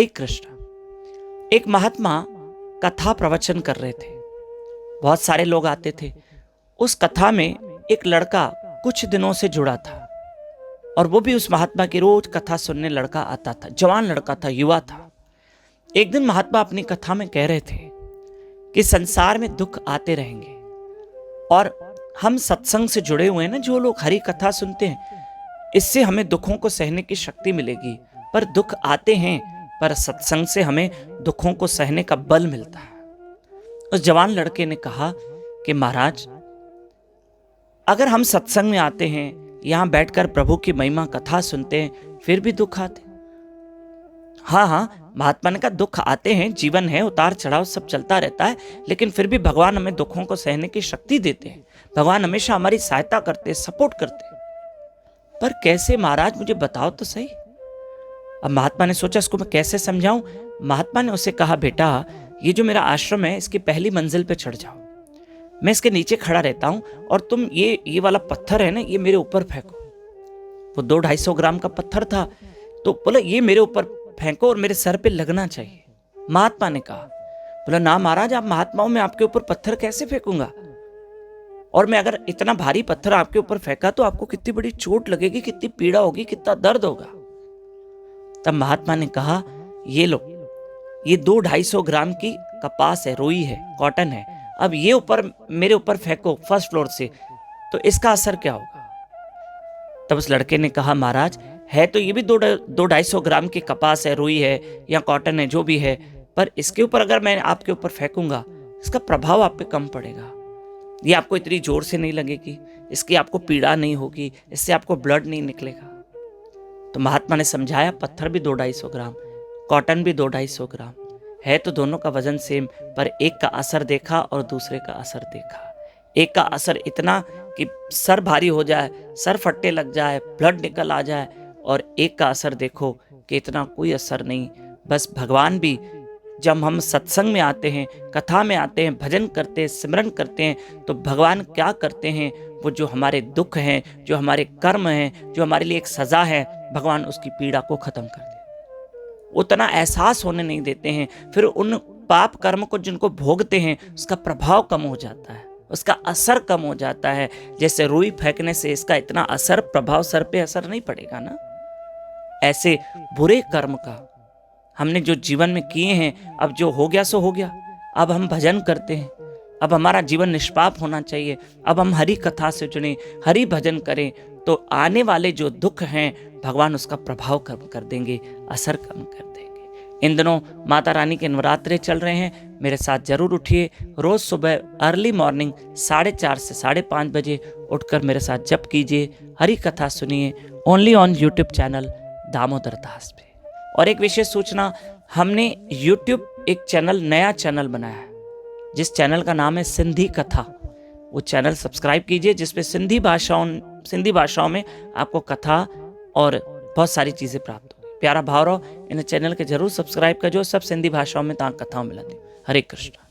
एक कृष्ण। एक महात्मा कथा प्रवचन कर रहे थे। बहुत सारे लोग आते थे। उस कथा में एक लड़का कुछ दिनों से जुड़ा था और वो भी उस महात्मा की रोज कथा सुनने लड़का आता था। जवान लड़का था, युवा था। एक दिन महात्मा अपनी कथा में कह रहे थे कि संसार में दुख आते रहेंगे और हम सत्संग से जुड़े हुए हैं ना, जो लोग हरि कथा सुनते हैं, इससे हमें दुखों को सहने की शक्ति मिलेगी। पर दुख आते हैं, पर सत्संग से हमें दुखों को सहने का बल मिलता है। उस जवान लड़के ने कहा कि महाराज, अगर हम सत्संग में आते हैं, यहां बैठकर प्रभु की महिमा कथा सुनते हैं, फिर भी दुख आते हैं। हाँ, महात्मा ने कहा दुख आते हैं, जीवन है, उतार चढ़ाव सब चलता रहता है, लेकिन फिर भी भगवान हमें दुखों को सहने की शक्ति देते हैं। भगवान हमेशा हमारी सहायता करते हैं, सपोर्ट करते हैं। पर कैसे महाराज, मुझे बताओ तो सही। अब महात्मा ने सोचा इसको मैं कैसे समझाऊं। महात्मा ने उसे कहा, बेटा, ये जो मेरा आश्रम है, इसकी पहली मंजिल पे चढ़ जाओ। मैं इसके नीचे खड़ा रहता हूं और तुम ये वाला पत्थर है ना, ये मेरे ऊपर फेंको। वो 200-250 ग्राम का पत्थर था, तो बोला ये मेरे ऊपर फेंको और मेरे सर पे लगना चाहिए। महात्मा ने कहा, बोला ना महाराज, आप महात्माओं में आपके ऊपर पत्थर कैसे फेंकूंगा, और मैं अगर इतना भारी पत्थर आपके ऊपर फेंका तो आपको कितनी बड़ी चोट लगेगी, कितनी पीड़ा होगी, कितना दर्द होगा। तब महात्मा ने कहा, ये लो, ये 200-250 ग्राम की कपास है, रुई है, कॉटन है। अब ये ऊपर मेरे ऊपर फेंको फर्स्ट फ्लोर से, तो इसका असर क्या होगा। तब उस लड़के ने कहा, महाराज, है तो ये भी 200-250 ग्राम की कपास है, रुई है या कॉटन है, जो भी है, पर इसके ऊपर अगर मैं आपके ऊपर फेंकूंगा, इसका प्रभाव आप पे कम पड़ेगा। ये आपको इतनी जोर से नहीं लगेगी, इसकी आपको पीड़ा नहीं होगी, इससे आपको ब्लड नहीं निकलेगा। तो महात्मा ने समझाया, पत्थर भी 200-250 ग्राम, कॉटन भी 200-250 ग्राम है, तो दोनों का वजन सेम, पर एक का असर देखा और दूसरे का असर देखा। एक का असर इतना कि सर भारी हो जाए, सर फटने लग जाए, ब्लड निकल आ जाए, और एक का असर देखो कि इतना कोई असर नहीं। बस भगवान भी जब हम सत्संग में आते हैं, कथा में आते हैं, भजन करते हैं, सिमरन करते हैं, तो भगवान क्या करते हैं, वो जो हमारे दुख हैं, जो हमारे कर्म हैं, जो हमारे लिए एक सजा है, भगवान उसकी पीड़ा को खत्म कर देते, उतना एहसास होने नहीं देते हैं। फिर उन पाप कर्म को जिनको भोगते हैं, उसका प्रभाव कम हो जाता है, उसका असर कम हो जाता है। जैसे रुई फेंकने से इसका इतना असर, प्रभाव सर पे असर नहीं पड़ेगा ना, ऐसे बुरे कर्म का हमने जो जीवन में किए हैं, अब जो हो गया सो हो गया। अब हम भजन करते हैं, अब हमारा जीवन निष्पाप होना चाहिए। अब हम हरि कथा से जुड़े, हरि भजन करें, तो आने वाले जो दुख हैं, भगवान उसका प्रभाव कम कर देंगे, असर कम कर देंगे। इन दिनों माता रानी के नवरात्रे चल रहे हैं, मेरे साथ जरूर उठिए। रोज सुबह अर्ली मॉर्निंग 4:30 से 5:30 बजे उठकर मेरे साथ जप कीजिए, हरि कथा सुनिए, only on YouTube channel Damodar Das पे। और एक विशेष सूचना, हमने यूट्यूब एक चैनल, नया चैनल बनाया है, जिस चैनल का नाम है सिंधी कथा। वो चैनल सब्सक्राइब कीजिए, जिसपे सिंधी भाषाओं में आपको कथा और बहुत सारी चीजें प्राप्त होगी। प्यारा भाव रहो, इन चैनल के जरूर सब्सक्राइब करो, सब सिंधी भाषाओं में तव्हां कथाऊं मिलंदियूं। हरे कृष्ण।